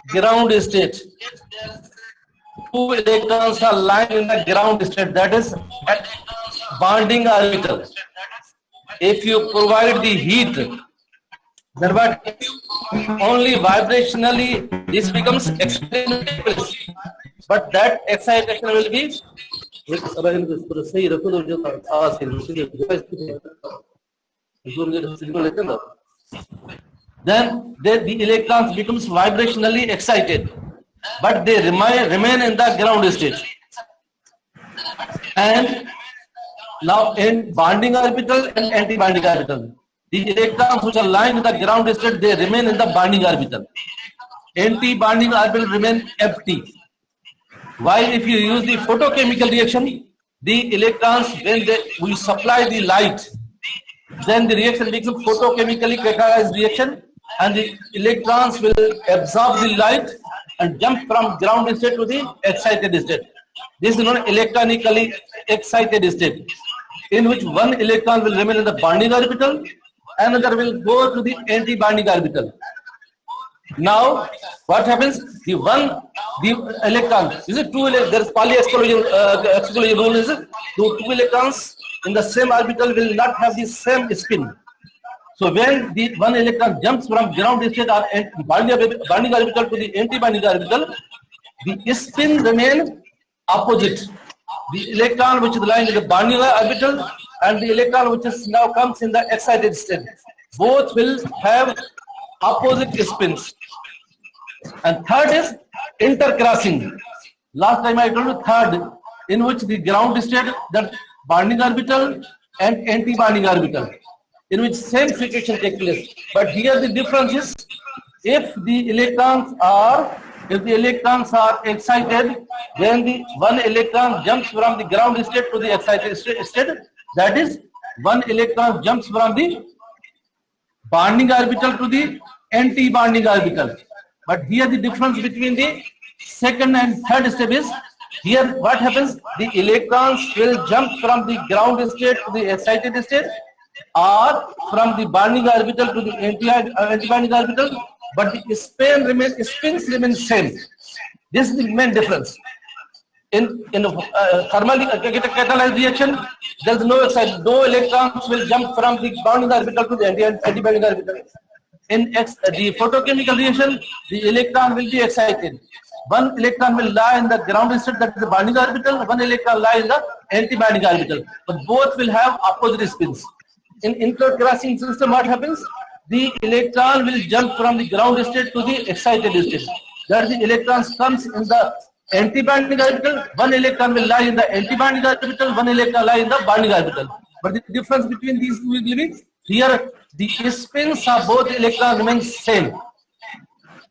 ground state. Two electrons are lying in the ground state, that is at bonding orbital. If you provide the heat, then what? Only vibrationally this becomes excitation, but that excitation will be. Then the electrons becomes vibrationally excited, but they remain in the ground state. And now in bonding orbital and anti-bonding orbital, the electrons which are lying in the ground state, they remain in the bonding orbital. Anti-bonding orbital remain empty. While if you use the photochemical reaction, the electrons, when we supply the light, then the reaction becomes photochemically catalyzed reaction, and the electrons will absorb the light and jump from ground state to the excited state. This is known electronically excited state, in which one electron will remain in the bonding orbital, another will go to the anti-bonding orbital. Now, what happens? The electron, is it two? There is Pauli exclusion rule. Is it two electrons in the same orbital will not have the same spin? So when the one electron jumps from ground state or bonding orbital to the anti-bonding orbital, the spin remains opposite. The electron which is lying in the bonding orbital and the electron which is now comes in the excited state, both will have opposite spins. And third is intercrossing. Last time I told you third, in which the ground state, that bonding orbital and anti-bonding orbital, in which same situation takes place. But here the difference is, if the electrons are excited, then the one electron jumps from the ground state to the excited state. That is, one electron jumps from the bonding orbital to the anti-bonding orbital. But here the difference between the second and third step is, here what happens? The electrons will jump from the ground state to the excited state, or from the bonding orbital to the anti-bonding orbital, but the spins remain same. This is the main difference. In thermally catalyzed reaction, there is no excitation. No electrons will jump from the bonding orbital to the anti-bonding orbital. In the photochemical reaction, the electron will be excited. One electron will lie in the ground state, that is the bonding orbital. One electron lie in the anti-bonding orbital. But both will have opposite spins. In intercrossing system, what happens? The electron will jump from the ground state to the excited state. That the electrons comes in the anti-bonding orbital. One electron will lie in the anti-bonding orbital. One electron lie in the bonding orbital. But the difference between these two will be, here the spins of both electrons remain same.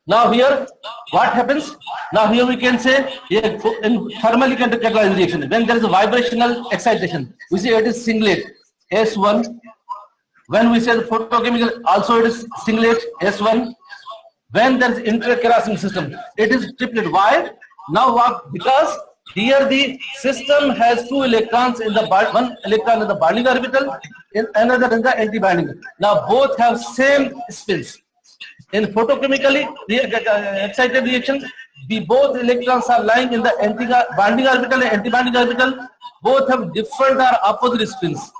Now here, what happens? Now here we can say, in thermally catalyzed reaction, when there is a vibrational excitation, we say it is singlet, S1. When we say the photochemical, also it is singlet, S1. When there is intercrossing system, it is triplet. Why? Now what? Because here the system has two electrons in the one electron in the bonding orbital, another in the anti-bonding. Now both have same spins. In photochemically excited reaction, the both electrons are lying in the bonding orbital and anti-bonding orbital. Both have different or opposite spins.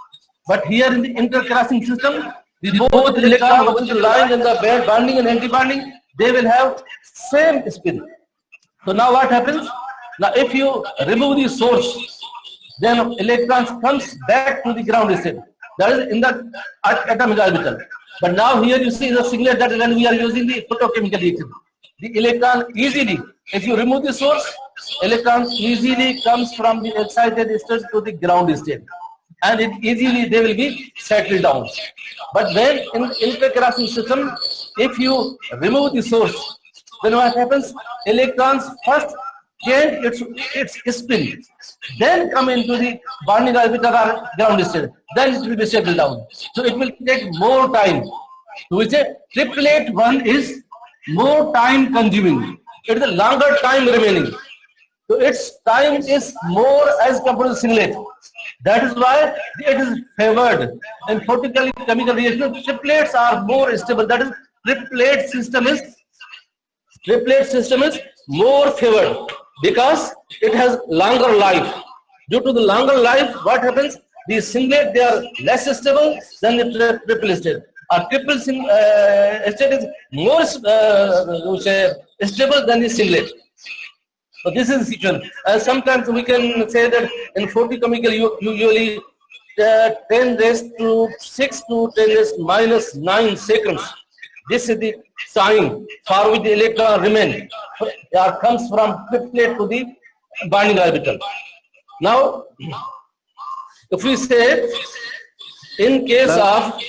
But here in the intercrossing system, the both electrons which are lying in the bonding and anti-bonding, they will have same spin. So now what happens? Now if you remove the source, then electrons comes back to the ground state. That is in the atomic orbital. But now here you see the singlet, that when we are using the photochemical reaction, the electron easily, if you remove the source, electron easily comes from the excited state to the ground state, and it easily they will be settled down. But when in intercrossing system, if you remove the source, then what happens? Electrons first change its spin, then come into the bonding orbital or ground state, then it will be settled down. So it will take more time. So we say triplet one is more time consuming. It is a longer time remaining. So its time is more as compared to singlet. That is why it is favored. In photochemical reaction, triplets are more stable. That is, triplet system is Triplet system is more favored because it has longer life. Due to the longer life, what happens? The singlet, they are less stable than the triple state. A triple state is more stable than the singlet. So this is the situation. Sometimes we can say that in photochemical, usually 10 raised to 6 to 10 raised minus 9 seconds. This is the time for which the electron remain or comes from triplet to the binding orbital. Now, if we say in case of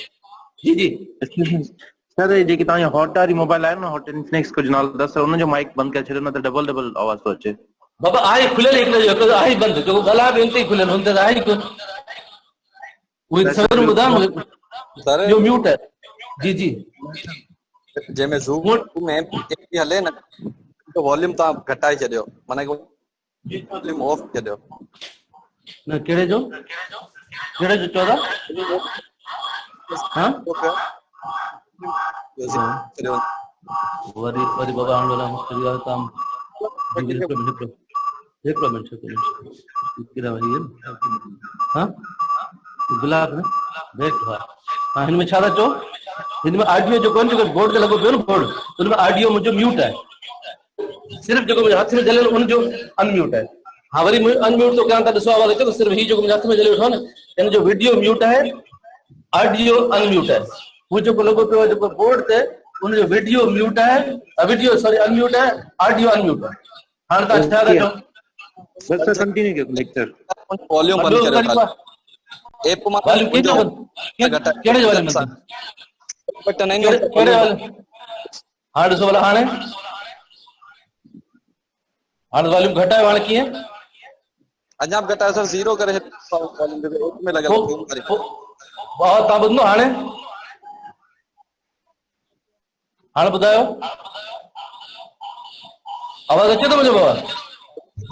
sir ये कि ताया hot mobile है ना hot Infinix को जनाल 10 उन्होंने जो mic बंद कर छले ना तो डबल डबल आवाज पहुंचे बाबा आई खुले एक जो आई बंद जो गला बेनती खुले होते आई को वो सर बदाम सर जो म्यूट है जी जी जे में ज़ूम में एक हले ना तो वॉल्यूम ता घटाई छडियो माने को वॉल्यूम ऑफ छडियो ना केड़े जो 14 हां वरी बाबा आंदोलन मुस्तरिया काम एक मिनट किरा भाई हां गुलाब ना देख हां इनमें छादा जो इनमें ऑडियो जो कौन जो बोर्ड के लगो पे ना बोर्ड उनमें ऑडियो मुझे म्यूट है सिर्फ जो मुझे हाथ में जले उन जो अनम्यूट है हां वरी अनम्यूट तो क्या था दसवा वाले तो सिर्फ ही जो मुझे हाथ में जले उठो ना इन जो वीडियो म्यूट है ऑडियो अनम्यूट है वो जो लोगों पे जो बोर्ड थे उन जो वीडियो म्यूट है वीडियो सॉरी अनम्यूट है ऑडियो अनम्यूट है हां तो अच्छा है सर कंटिन्यू करो लेक्चर वॉल्यूम बंद करो ऐप में वॉल्यूम केड़े वाले में बटन नहीं केड़े वाले हां दसो वाला हां हां वॉल्यूम घटाए वाला की है अजाब घटाए सर जीरो करे वॉल्यूम में लगा बहुत ताबद नो हां हां बताओ आवाज अच्छे तो मुझे बाबा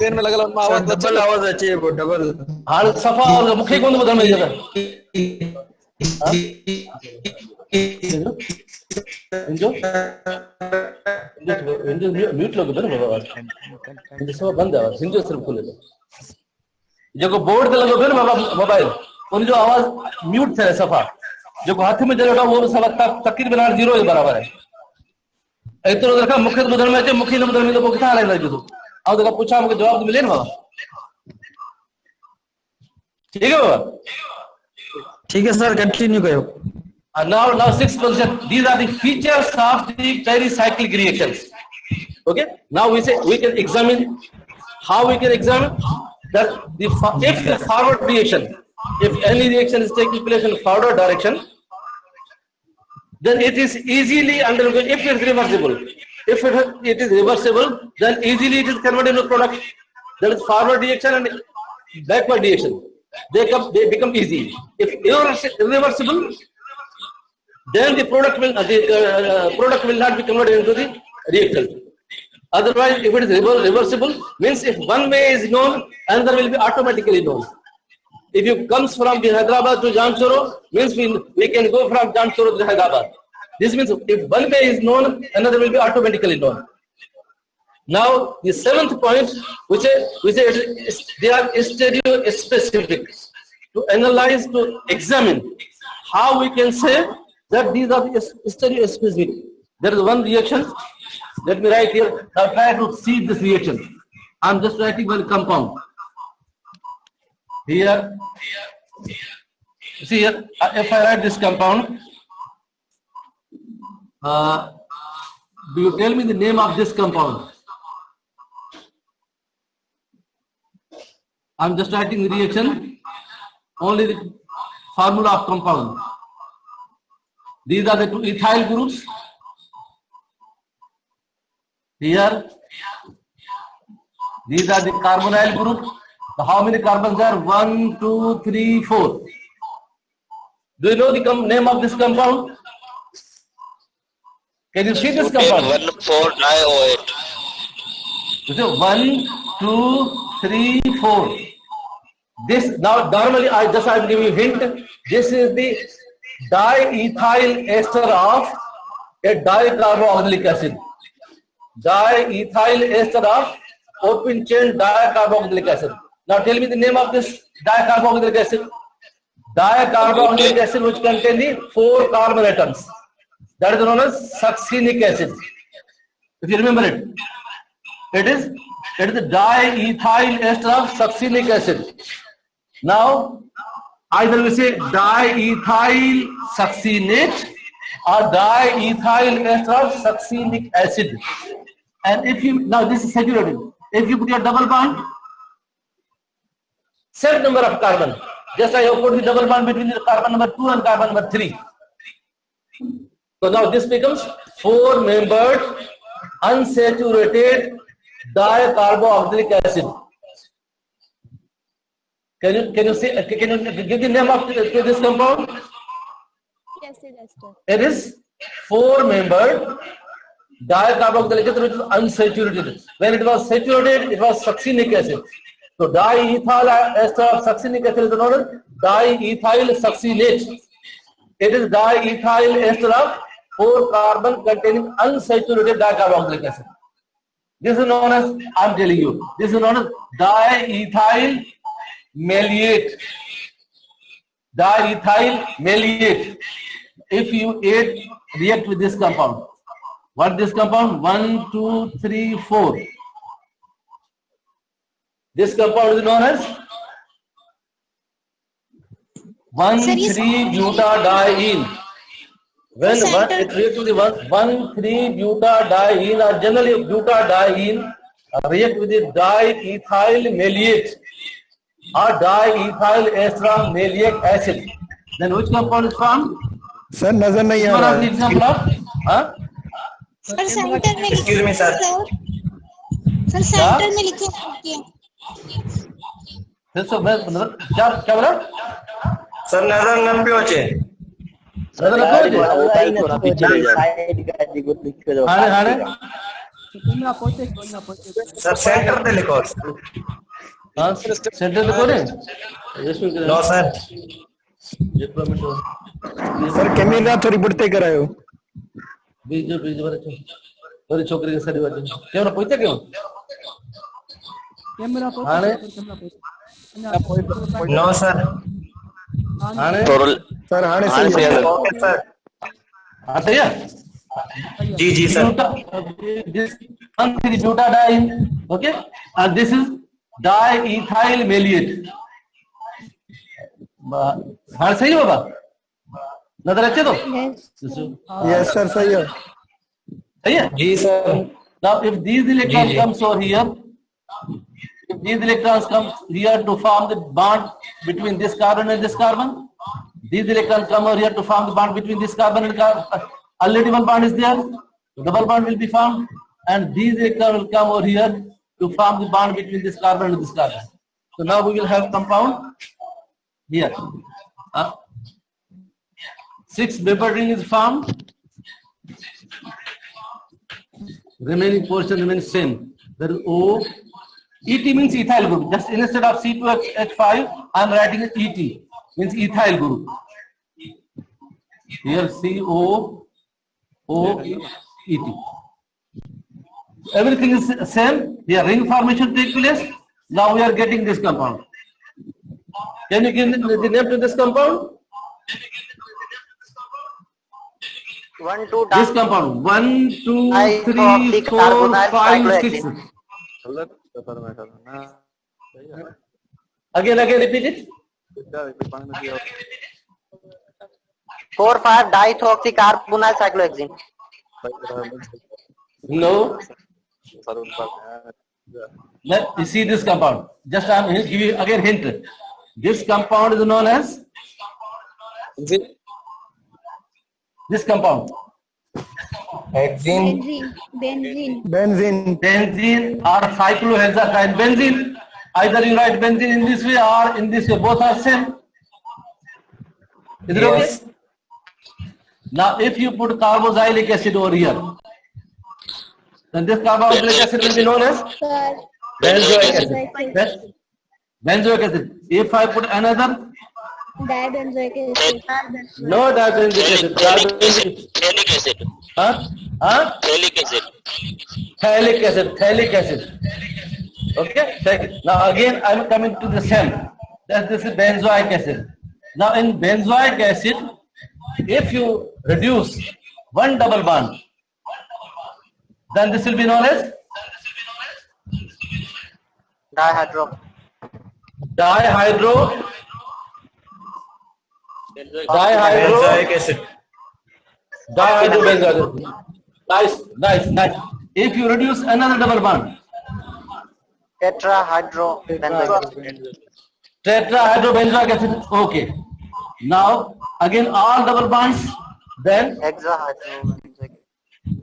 पेन में लगल आवाज डबल आवाज अच्छे वो डबल हां सफा आवाज मुखे कोन बदल में जगह इंजो म्यूट लोग बन बाबा इंजो सब बंद है इंजो सिर्फ खुले जो बोर्ड पे लगो फिर बाबा मोबाइल उन जो आवाज म्यूट थे सफा जो हाथ में जले वो सब तकरीबन 0 के बराबर है एतरो देखा मुखे बदल में है मुखे बदल में तो किथा लग जो अब देखा पूछा मुझे जवाब मिले ना बाबा ठीक है बाबा ठीक है सर कंटिन्यू करो now 6%. These are the features of the pericyclic reactions. Okay. Now we can examine how we can examine that if the forward reaction, if any reaction is taking place in forward direction, then it is easily undergoing. If it is reversible, if it is reversible, then easily it is converted into product. That is forward reaction and backward reaction. They become easy. If irreversible, then the product will not be converted into the reactant. Otherwise, if it is reversible, means if one way is known, another will be automatically known. If you comes from the Hyderabad to Jamshoro, means we can go from Jamshoro to Hyderabad. This means if one way is known, another will be automatically known. Now, the 7th point, which is they are stereo specific. To analyze, to examine how we can say that these are the stereo specific. There is one reaction. Let me write here. Now try to see this reaction. I am just writing one compound. Here, see here. If I write this compound, do you tell me the name of this compound? I am just writing the reaction. Only the formula of compound. These are the two ethyl groups. Here, these are the carbonyl group. So how many carbons are? 1, 2, 3, 4. Do you know the name of this compound? Can you see this compound? 1,4-diO8. So 1, 2, 3, 4. This now normally I will give you a hint. This is the diethyl ester of a dicarboxylic acid. diethyl ester of open chain dicarboxylic acid. Now tell me the name of this dicarboxylic acid. Dicarboxylic acid which contain the 4 carbon atoms. That is known as succinic acid. If you remember it, it is the diethyl ester of succinic acid. Now either we say diethyl succinate or diethyl ester of succinic acid. And if you, now this is saturated. If you put your double bond, set number of carbon. Just I have put the double bond between the carbon number 2 and carbon number 3. So now this becomes 4-membered unsaturated dicarboxylic acid. Can you say? Can you give the name of this compound? Yes, ester. It is 4-membered dicarboxylic acid which is unsaturated. When it was saturated, it was succinic acid. So diethyl ester of succinic acid is known as diethyl succinate. It is diethyl ester of 4 carbon containing unsaturated dicarboxylic acid. This is known as, I am telling you, this is known as diethyl maleate. Diethyl maleate. If you react with this compound, what this compound? 1, 2, 3, 4. This compound is known as 1,3-butadiene. When it reacts to the 1,3-butadiene or generally butadiene react with the diethyl maleate or diethyl ester of maleic acid, then which compound is formed? Sir नजर नहीं आ One रहा of the है। example of sir centre में Excuse me, sir. Sir centre में लिखे हैं। फिर से मैं क्या बोला? सर नजर न पे होचे। नजर रखो हाणे सर सेंटर पे लिखो। हाँ सेंटर लिखो ने नो सर। सर कैमरा थोड़ी बढ़ते करायो। बीजो बरे छोकरी के सरी वाली क्यों ना पूछते क्यों? हाणे नो सर। हाणे सर हाणे सही है। Okay sir. हाँ सही है। जी sir. This 1,3-butadiene, okay, and this is diethyl maleate. हाँ सही होगा? नजर अच्छे तो? यस सर सही है। सही है? जी sir. Now if these electrons comes over here, if these electrons come here to form the bond between this carbon and this carbon, these electrons come over here to form the bond between this carbon and carbon. Already one bond is there, double bond will be formed, and these electrons will come over here to form the bond between this carbon and this carbon. So now we will have compound here. 6-membered ring is formed. Remaining portion remains same. There is O. ET means ethyl group. Just instead of C2H5, I am writing it ET, means ethyl group. Here COOET. Everything is same. Here ring formation takes place. Now we are getting this compound. Can you give the name to this compound? 1, 2, This compound. 1, 2, 3, 4, 5, 6. Again repeat it. 4,5 diethoxycarbonyl cyclohexene. No. Let you see this compound. Just I am give you again hint. This compound is known as this compound. Hexane benzene or cyclohexatriene. Benzene. Either you write benzene in this way or in this way. Both are same. Is it okay? Now, if you put carboxylic acid over here, then this carboxylic acid will be known as benzoic acid. Benzoic acid. If I put another Dibenzoic acid. No dibenzoic acid. Thalic acid. Thalic acid. Thalic acid. Okay. Now again, I am coming to the same. That this is benzoic acid. Now in benzoic acid, if you reduce one double bond, then this will be known as Dihydro. Benzoic acid. Dihydrobenzoic acid. Nice. If you reduce another double bond, Tetrahydrobenzoic. tetrahydrobenzoic acid. Okay. Now again all double bonds, then Hexahydrobenzoic.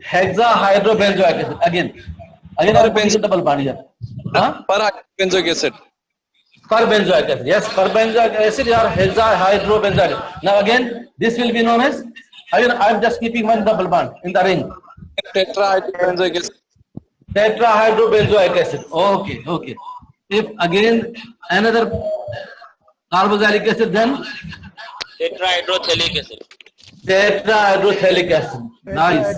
hexahydrobenzoic acid. Again I am putting a double bond here. Benzoic acid. Perbenzoic acid. Yes, perbenzoic acid or hexahydrobenzoic acid. Now again, this will be known as, again I am just keeping one double bond in the ring. Tetrahydrobenzoic acid. Tetrahydrobenzoic acid. Okay. If again another carboxylic acid, then Tetrahydrothalic acid. tetrahydrothalic acid. Nice.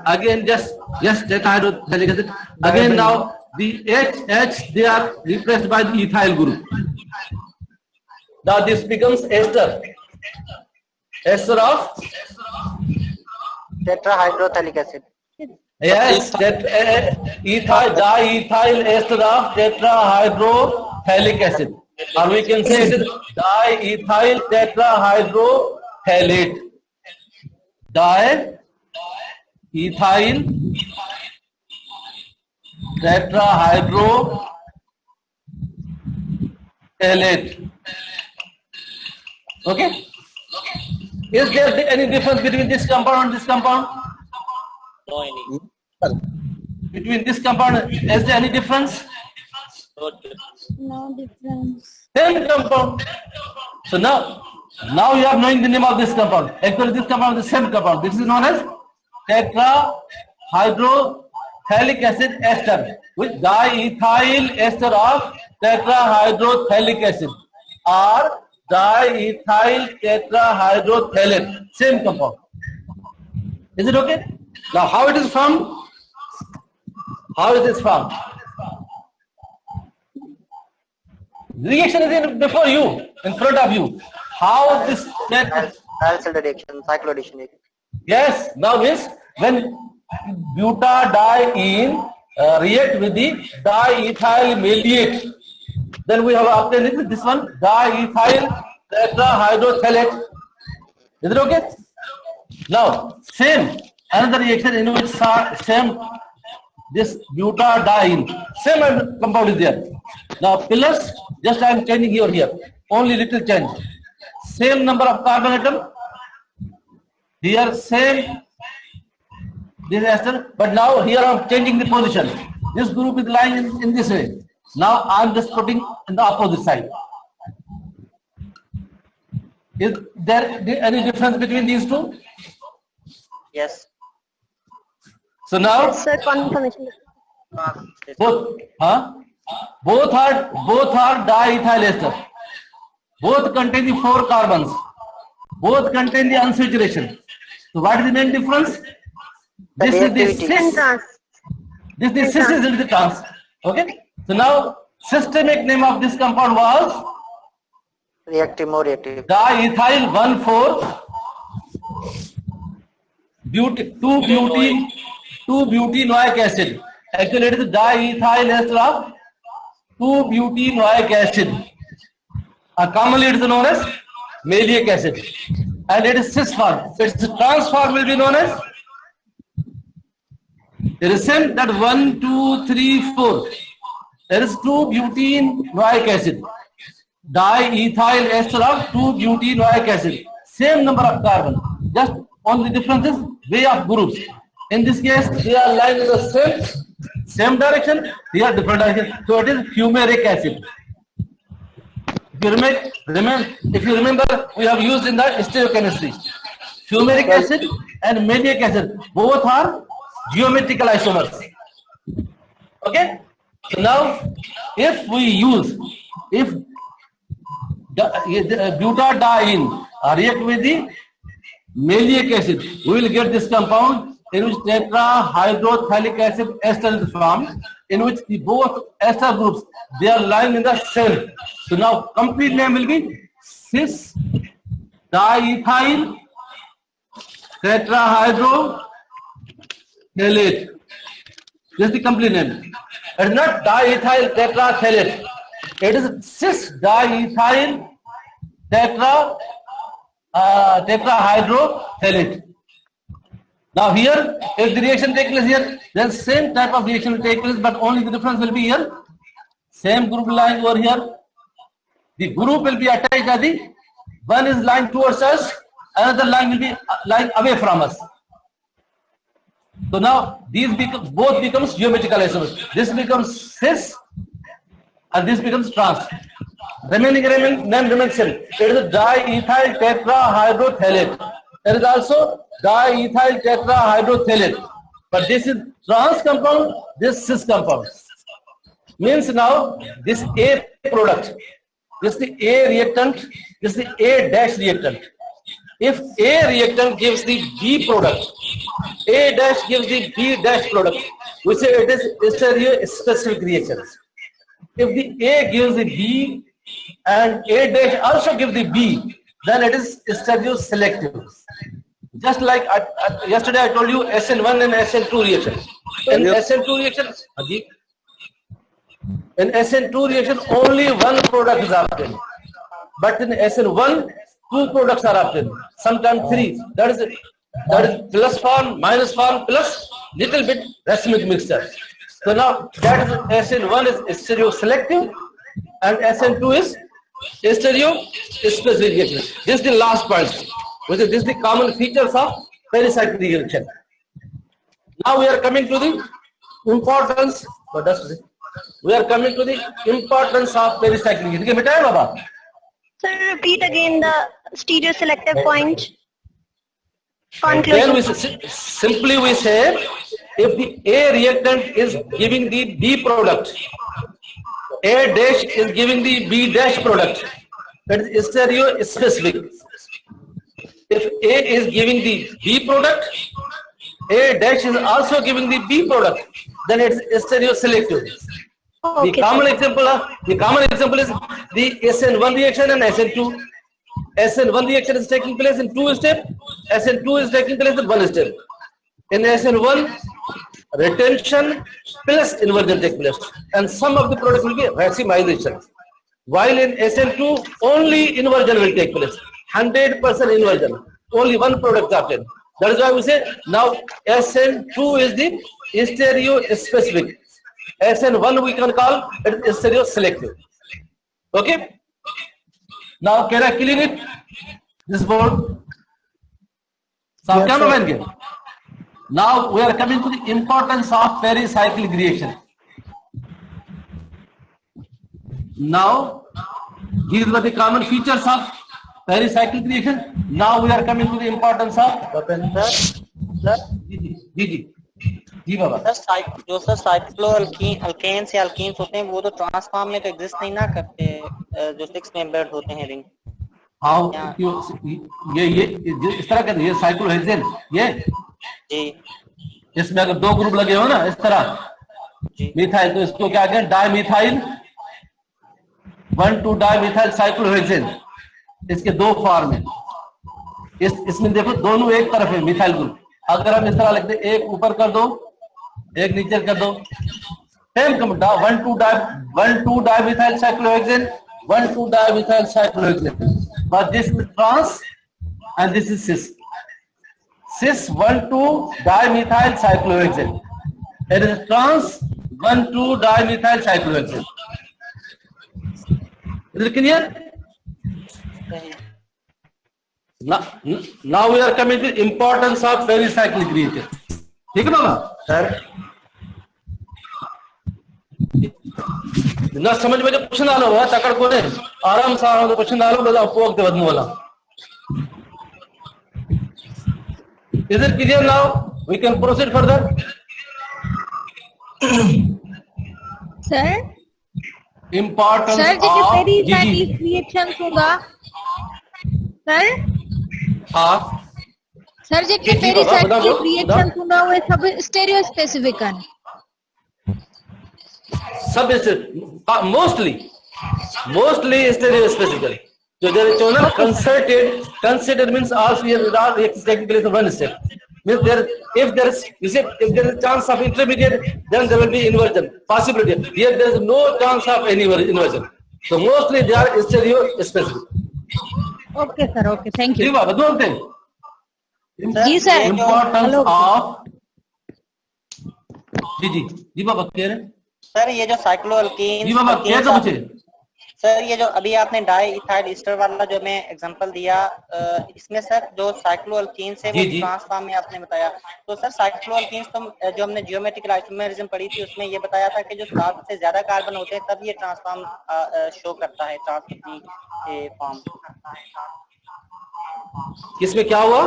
Again just tetrahydrothalic acid. Again now the H they are replaced by the ethyl group. Now this becomes ester. Ester of Tetrahydrothalic acid. yes, diethyl ester of tetrahydrothalic acid. Or we can say it is diethyl tetrahydrothalate. Diethyl tetrahydrothalate. Okay. Is there any difference between this compound and this compound? No any. Between this compound, is there any difference? No difference. No difference. Same compound. So now you are knowing the name of this compound. Actually, this compound is the same compound. This is known as tetrahydrothalic acid ester, with diethyl ester of tetrahydrothalic acid or diethyl tetrahydrothalate. Same compound. Is it okay? Now, how it is formed? How it is formed? Reaction is before you, in front of you. How this Dialcyl reaction, cycloaddition. yes, now means when butadiene react with the diethyl maleate, then we have obtained this one, diethyl tetrahydrothalate. Is it okay? Now same another reaction in which same this butadiene, same compound is there. Now pillars, just I am changing here, only little change. Same number of carbon atom, here same this ester, but now here I am changing the position. This group is lying in this way. Now I am just putting in the opposite side. Is there any difference between these two? Yes. So now Sir, confirmation. both are diethyl ester. Both contain the 4 carbons. Both contain the unsaturation. So what is the main difference? This is the cis. This is the trans. Okay. So now systemic name of this compound was Reactive, more reactive. diethyl 2-butenoic acid. Actually, it is diethyl ester of 2-butenoic acid. Commonly, it is known as malic acid, and it is cis form. Its trans form will be known as. There is same that 1, 2, 3, 4. There is 2-butenoic acid. Diethyl ester of 2-butenoic acid. Same number of carbon. Just only difference is way of groups. In this case, they are lying in the same direction. They are different direction. So it is fumaric acid. If you remember, we have used in that stereochemistry. Fumaric acid and malic acid both are geometrical isomers. Okay. So now, if butadiene react with the maleic acid. We will get this compound in which tetrahydrothalic acid ester is formed, in which the both ester groups, they are lying in the cell. So now complete name will be cis diethyl tetrahydrothalate. This is the complete name. It is not diethyl tetraphthalate. It is cis diethyl tetrahydrothalate. Now here, if the reaction takes place here, then same type of reaction will take place, but only the difference will be here. Same group lying over here. The group will be attached at the one is lying towards us, another line will be lying away from us. So now these both becomes geometrical isomers. This becomes cis and this becomes trans. Remaining name remains same. It is a diethyl tetrahydrothalate. There is also diethyl tetrahydrothalate. But this is trans compound, this cis compound. Means now this A product, this is the A reactant, this is the A dash reactant. If A reactant gives the B product, A dash gives the B dash product, we say it is stereospecific reactions. If the A gives the B and A dash also gives the B, then it is stereoselective. Just like yesterday I told you SN1 and SN2 reaction. In SN2 reaction, only one product is obtained. But in SN1, two products are obtained. Sometimes three. That is plus form, minus form, plus little bit racemic mixture. So now that is SN1 is stereoselective and SN2 is stereospecific reaction. This is the last point. This is the common features of pericyclic reaction. Now we are coming to the importance. We are coming to the importance of pericyclic reaction. Sir, repeat again the stereoselective point. Then we simply say if the A reactant is giving the B product, A dash is giving the B dash product, that is stereospecific. If A is giving the B product, A dash is also giving the B product, then it is stereoselective. Okay. The common example is the SN1 reaction and SN2. SN1 reaction is taking place in 2 steps. SN2 is taking place in 1 step. In SN1, retention plus inversion takes place, and some of the products will be racemization. While in SN2, only inversion will take place. 100% inversion. Only one product is obtained. That is why we say now SN2 is the stereospecific. SN1 we can call it stereoselective. Okay. Now can I clean it? This board. Now we are coming to the importance of pericyclic reaction. Now these were the common features of pericyclic reaction. Now we are coming to the importance of जी बाबा। जो sir cyclo alkanes या alkenes होते हैं वो तो trans form में तो exist नहीं ना करते, जो 6 मेंबर्ड होते हैं रिंग। हाँ, ये इस तरह का ये साइक्लोहेक्सेन ये जी, इसमें अगर 2 ग्रुप लगे हो ना इस तरह मिथाइल, तो इसको क्या कहें, डाइमिथाइल 1,2 डाइमिथाइल साइक्लोहेक्सेन। इसके 2 फॉर्म है। इसमें देखो दोनों एक तरफ है मिथाइल ग्रुप। अगर हम इस तरह लिखते हैं, एक ऊपर कर दो एक नीचे कर दो, same 1,2 dimethyl cyclohexane 1,2 dimethyl cyclohexane, but this is trans and this is cis 1,2 dimethyl cyclohexane. It is trans 1,2 dimethyl cyclohexane. Is it clear? Now we are coming to the importance of pericyclic reaction. ठीक है ना sir? ना समझ में जो question डालो हुआ तकड़ को नहीं, आराम से आराम से क्वेश्चन डालो, बजा पोक दे बदमू वाला। Is it clear now? We can proceed further. Sir? Importance sir जैसे of पेरीसाइक्लिक रिएक्शंस होगा सर हाँ सर जी, जैसे जी, बाबा, पेरीसाइक्लिक बताओ, रिएक्शंस होगा वो सब स्टेरियो स्पेसिफिक है सब mostly stereospecifically. So there is channel concerted means also here is taking place in one step. Means there, if there is, you see, if there is chance of intermediate, then there will be inversion possibility. Here there is no chance of any inversion. So mostly they are stereospecific. Okay sir okay thank जी you बाबा, दो thing. जी sir Importance hello of जी बाबा कह रहे हैं sir ये जो साइक्लोअल्कीन जी बाबा कह दो मुझे सर ये जो अभी आपने डाई इथाइल ईस्टर वाला जो मैं एग्जांपल दिया इसमें सर जो साइक्लोअल्कीन से वो ट्रांसफॉर्म में आपने बताया तो सर साइक्लोअल्कीन तो जो हमने जियोमेट्रिकल आइसोमेरिज्म पढ़ी थी उसमें ये बताया था कि जो 7 से ज्यादा कार्बन होते हैं तब ये ट्रांसफॉर्म शो करता है ट्रांसफॉर्म फॉर्म किसमें क्या हुआ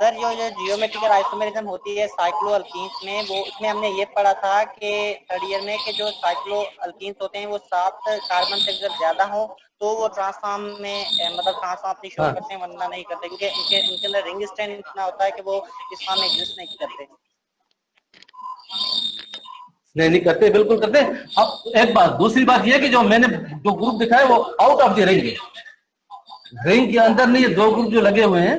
सर जो जियोमेट्रिकल आइसोमेरिज्म होती है साइक्लोअल्कीन्स में वो उसमें हमने ये पढ़ा था कि थर्ड ईयर में कि जो साइक्लोअल्कीन्स होते हैं वो 7 कार्बन से अगर ज्यादा हो तो वो ट्रांसफॉर्म में मतलब ट्रांसफॉर्म अपनी शो करते हैं वरना नहीं करते क्योंकि इनके अंदर रिंग स्ट्रेंथ इतना होता है कि वो इस फॉर्म में एग्जिस्ट नहीं करते नहीं करते बिल्कुल करते। अब एक बात दूसरी बात यह कि जो मैंने जो ग्रुप दिखाए वो आउट ऑफ द रिंग के अंदर नहीं, 2 ग्रुप जो लगे हुए हैं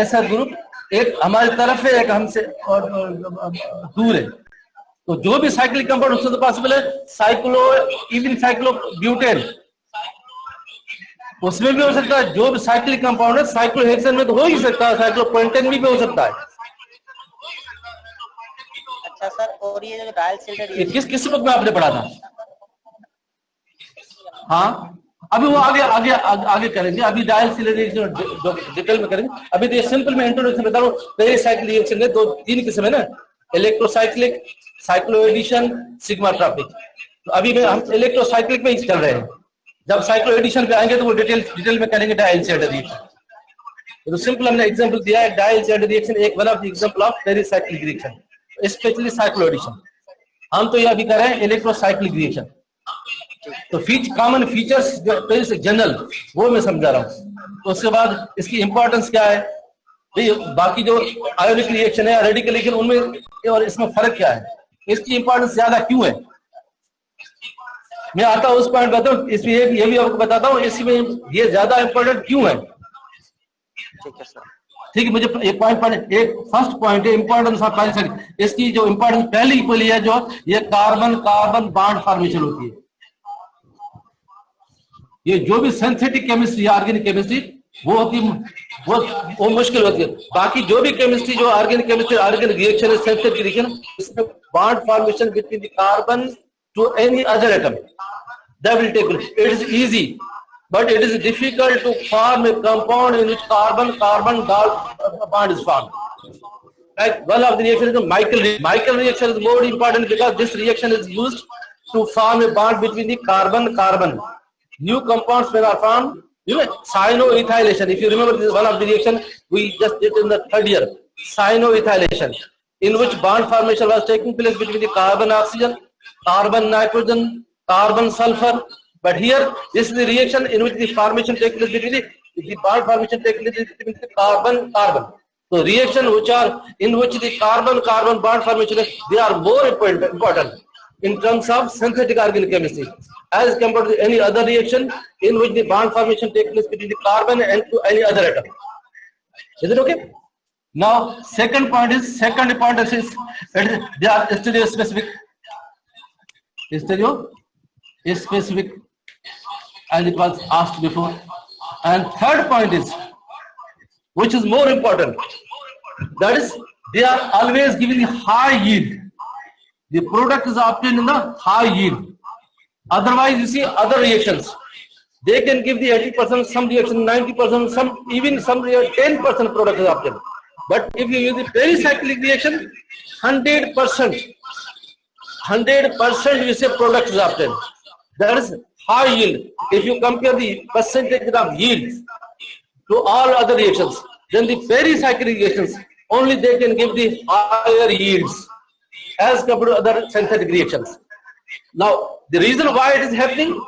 ऐसा ग्रुप एक हमारी तरफ है एक हमसे और दूर है। तो जो भी साइक्लिक कंपाउंड उससे तो पॉसिबल है इवन साइक्लोब्यूटेन उसमें भी हो सकता है। जो भी साइक्लिक कंपाउंड है साइक्लोहेक्सेन में तो हो ही सकता है, साइक्लोपेंटेन में भी हो सकता है। अच्छा सर और ये जो डायल सिल्टर किस बुक में आपने पढ़ा था? हाँ अभी वो आगे करेंगे, अभी डायल सिलेक्शन डिटेल में करेंगे। अभी तो ये सिंपल में इंट्रोडक्शन बता रहा हूँ। पेरीसाइक्लिक रिएक्शन में 3 किस्म है ना, इलेक्ट्रोसाइक्लिक, साइक्लोएडिशन, सिग्मा ट्रॉपिक। तो अभी में हम इलेक्ट्रोसाइक्लिक में ही चल रहे हैं। जब साइक्लोएडिशन पे आएंगे तो वो डिटेल में करेंगे डायल सिलेक्शन रिएक्शन। तो सिंपल हमने एग्जांपल दिया है डायल सिलेक्शन रिएक्शन एक one of the example of pericyclic reaction, specially cycloaddition. हम तो ये अभी कर रहे हैं इलेक्ट्रोसाइक्लिक रिएक्शन। तो कॉमन फीचर्स जनरल वो मैं समझा रहा हूँ। तो उसके बाद इसकी इंपॉर्टेंस क्या है भाई, बाकी जो आयोनिक रिएक्शन है रेडिकल रिएक्शन उनमें और इसमें फर्क क्या है, इसकी इंपॉर्टेंस ज्यादा क्यों है, मैं आता हूँ उस पॉइंट बताता हूँ। इसमें ये भी आपको बताता हूँ इसमें ये ज्यादा इंपॉर्टेंट क्यों है। ठीक है सर, ठीक है, मुझे एक पॉइंट एक फर्स्ट पॉइंट है इंपॉर्टेंस ऑफ पेरीसाइक्लिक। इसकी जो इंपॉर्टेंस पहली इक्वली है जो ये कार्बन बॉन्ड फॉर्मेशन होती है। ये जो भी सिंथेटिक केमिस्ट्री ऑर्गेनिक केमिस्ट्री वो होती वो मुश्किल होती है। बाकी जो भी केमिस्ट्री जो ऑर्गेनिक केमिस्ट्री ऑर्गेनिक रिएक्शन है सिंथेटिक रिएक्शन, इसमें bond formation between the carbon to any other atom that will take place. It is easy but it is difficult to form a compound in which carbon bond is formed. Like one of the reaction is the Michael reaction is more important because this reaction is used to form a bond between the carbon. New compounds when are formed, cyanoethylation. If you remember, this is one of the reaction we just did in the 3rd year, cyanoethylation, in which bond formation was taking place between the carbon oxygen, carbon nitrogen, carbon sulfur. But here, this is the reaction in which the formation takes place between the bond formation takes place between the carbon. So reaction in which the carbon bond formation, they are more important in terms of synthetic organic chemistry as compared to any other reaction in which the bond formation takes place between the carbon and to any other atom. Is it okay? Now, second importance is they are stereospecific. Stereospecific, as it was asked before. And third point is, which is more important, that is they are always giving high yield. The product is obtained in the high yield. Otherwise, you see other reactions, they can give the 80%, some reaction 90%, some 10% product is obtained. But if you use the pericyclic reaction, 100% you say product is obtained. That is high yield. If you compare the percentage of yield to all other reactions, then the pericyclic reactions only they can give the higher yields as compared to other synthetic reactions. Now, the reason why it is happening,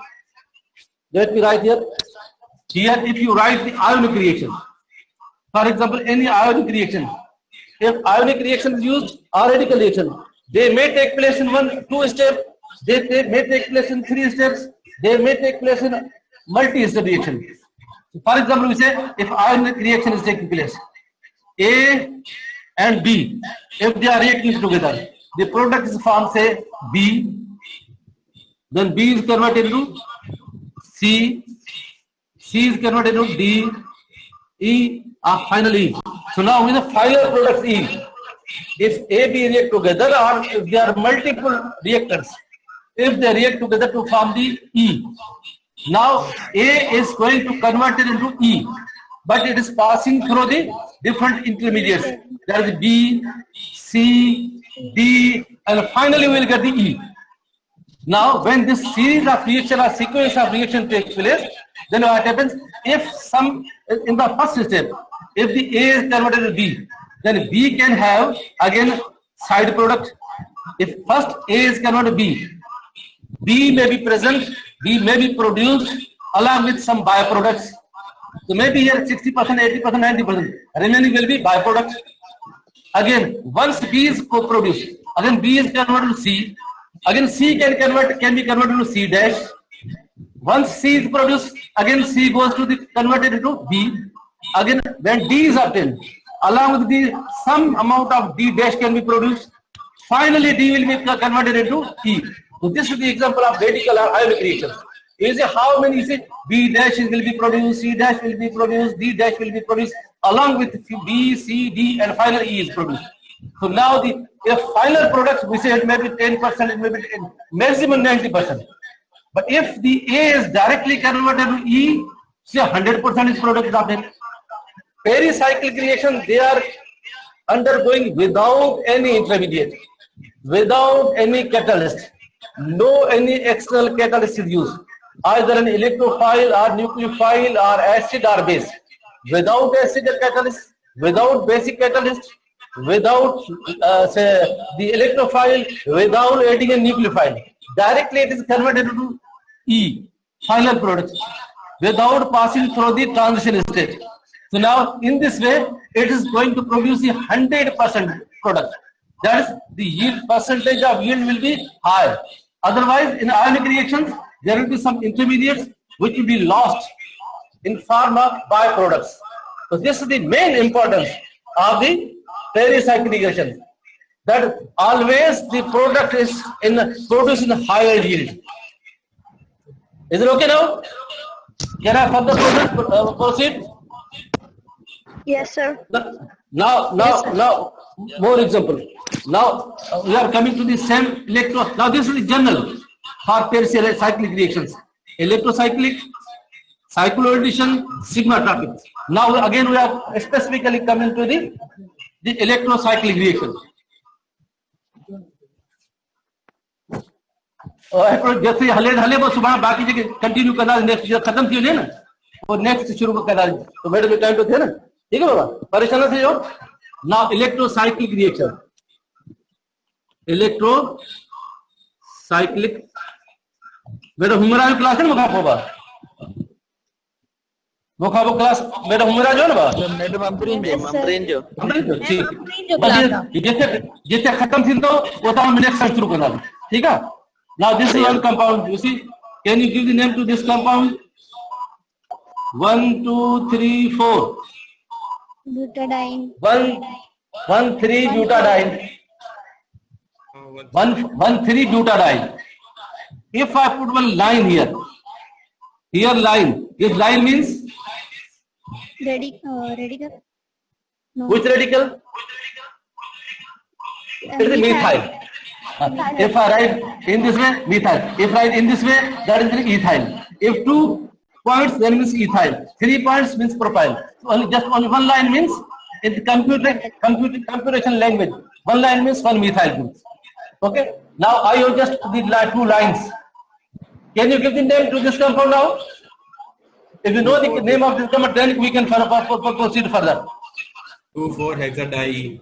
let me write here. Here, if you write the ionic reaction, for example, any ionic reaction, if ionic reaction is used or radical reaction, they may take place in 1-2 steps, they may take place in 3 steps, they may take place in multi-step reaction. For example, we say if ionic reaction is taking place, A and B, if they are reacting together, the product is formed, say B, then B is converted into C, C is converted into D, E, final E. So now with the final product E, if A, B react together or if there are multiple reactors, if they react together to form the E, now A is going to convert it into E, but it is passing through the different intermediates. There is B, C, D, and finally we will get the E. Now when this series of reaction or sequence of reaction takes place, then what happens? If some, in the first step, if the A is converted to B, then B can have again side product. If first A is converted to B, B may be present, B may be produced along with some byproducts. So maybe here 60%, 80%, 90%. Remaining will be byproducts. Again, once B is co-produced, again B is converted to C. Again C can be converted to C dash. Once C is produced, again C goes to the converted into B. Again, when D is obtained, along with the some amount of D dash can be produced. Finally, D will be converted into E. So this is the example of radical or ionic reaction. You see how many, you see, B dash will be produced, C dash will be produced, D dash will be produced, along with B, C, D, and final E is produced. So now the final products, we say it may be 10%, it may be maximum 90%. But if the A is directly converted to E, say 100% is product of it. Pericyclic reaction, they are undergoing without any intermediate, without any catalyst. No any external catalyst is used, either an electrophile or nucleophile or acid or base. Without acid catalyst, without basic catalyst, without say the electrophile, without adding a nucleophile, directly it is converted to E, final product, without passing through the transition state. So now in this way, it is going to produce the 100% product. That is, the yield percentage of yield will be high. Otherwise, in ionic reactions, there will be some intermediates which will be lost in form of byproducts. So this is the main importance of the pericyclic reaction. That always the product is produced in higher yield. Is it okay now? Can I further proceed? Yes, sir. Now, more example. Now we are coming to the same electro. Now this is the general for pericyclic reactions: electrocyclic, cycloaddition, sigmatropic. Now again we are specifically coming to the electrocyclic reaction. जैसे हले वो सुबह बाकी जगह continue करना, next खत्म थी ना, वो नेक्स्ट शुरू करना, तो मेरे भी टाइम तो थे ना, ठीक है बाबा, परेशान से हो ना. इलेक्ट्रोसाइक्लिक रिएक्शन, इलेक्ट्रोसाइक्लिक मेरा हुमरा क्लास है ना, मुखाबो क्लास मेरा हुमरा जो है ना मैडम अमरीन जो ठीक, जितने खत्म थी तो वो तो हम नेक्स्ट शुरू करना, ठीक है. Now this is one compound. You see, can you give the name to this compound? 1, 2, 3, 4. Butadiene. 1,3 butadiene. 1,3 butadiene. If I put one line here line. This line means Radical. No. which radical? It is methyl. If I write in this way, methyl. If I write in this way, that is the ethyl. If 2 points, then means ethyl. 3 points means propyl. So only one line means in the computation language. One line means one methyl group. Okay. Now I have just did 2 lines. Can you give the name to this compound now? If you know the name of this compound, then we can proceed further. 2,4-hexadiene.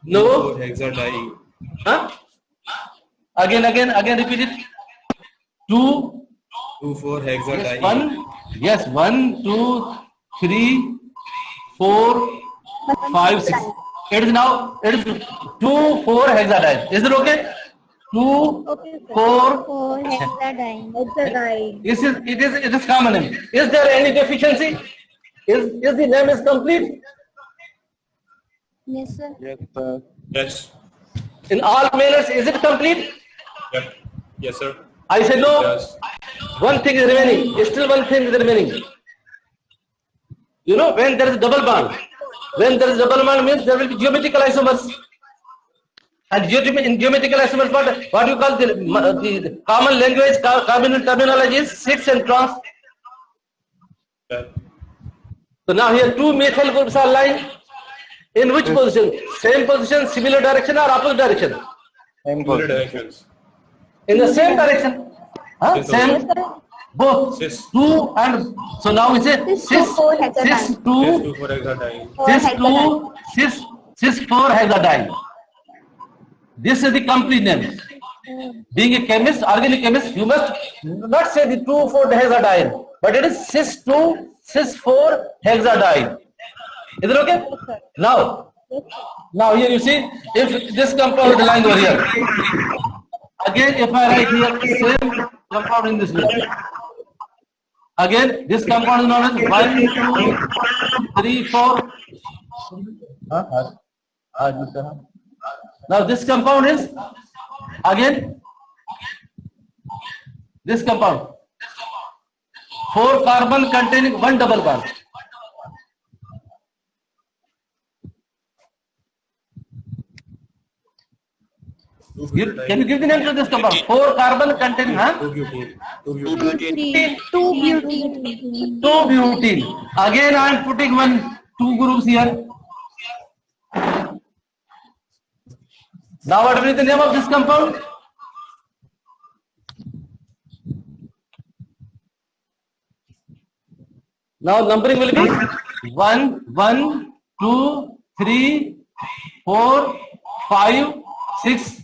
No. 2,4-hexadiene. Huh? Again, repeat it. 2, 2,4 hexadiene. yes, 1, yes, 1, 2, 3, 4, 5, 6. It is 2, 4 hexadiene. Is it okay? 2, Okay, sir. 4. 4 hexadiene. It is common name. Is there any deficiency? Is the name is complete? Yes, sir. Yes. In all manners, is it complete? Yep. Yes, sir. I said no. Yes. One thing is remaining. Still one thing is remaining. You know, when there is double bond, means there will be geometrical isomers. And in geometrical isomers, what you call the common language, common terminology is 6 and trans. Yeah. So now here 2 methyl groups are lying. In which position? Same position, similar direction or opposite direction? Similar directions. In the same direction. Huh? Yes, sir. Same. Yes, sir. Both. Cis. 2 and so now we say cis 4 hexadiene. 2 Cis 2,4 hexadiene. 4 cis 4 hexadiene. This is the complete name. Being a chemist, organic chemist, you must not say the 2,4 hexadiene, but it is cis 2 cis 4 hexadiene. Is it okay? Now here you see, if this compound is lying over here, again if I write here same compound in this way, again this compound is known as 1, 2, 3, 4. Now this compound is again this compound 4 carbon containing 1 double bond. Can you give the name to this compound? 4 carbon containing 2 butene. 2 butene. 2 butene. Again I am putting 2 groups here. Now what will be the name of this compound? Now numbering will be 1, 1, 2, 3, 4, 5, 6.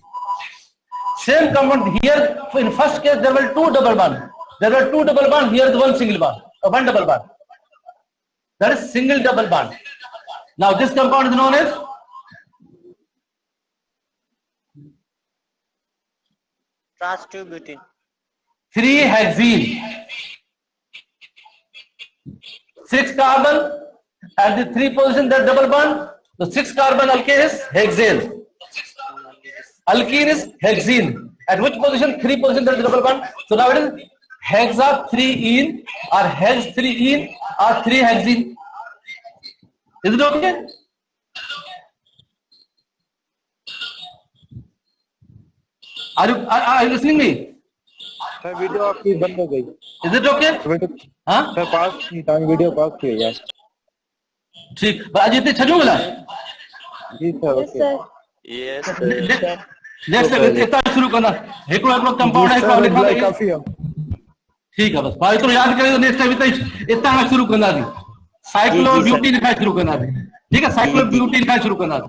Same compound here. In first case there were 2 double bond. There were 2 double bond. Here is 1 single bond. 1 double bond. That is single double bond. Now this compound is known as Trans 2 butene. 3-hexene. 6 carbon at the 3 position, that double bond. The 6 carbon alkane is hexane. Alkene is hexene. At which position? 3 position, that is double bond. So now it is hexa 3-ene or hex 3-ene or 3-hexene. Is it okay? Are you listening me? Sir video आपकी बंद हो गई. Is it okay? हाँ? Sir पास की video पास की है यार. ठीक. अजित छजूंगा. जी sir. Yes, sir. Yes. Next इतना शुरू करना. हिकड़ो कंपाउंड है काफी है. ठीक है बस भाई तो याद करें नेक्स्ट टाइम इतना शुरू करना थी. साइक्लो ब्यूटी लिखा शुरू करना थी. ठीक है साइक्लो ब्यूटी लिखा शुरू करना थी.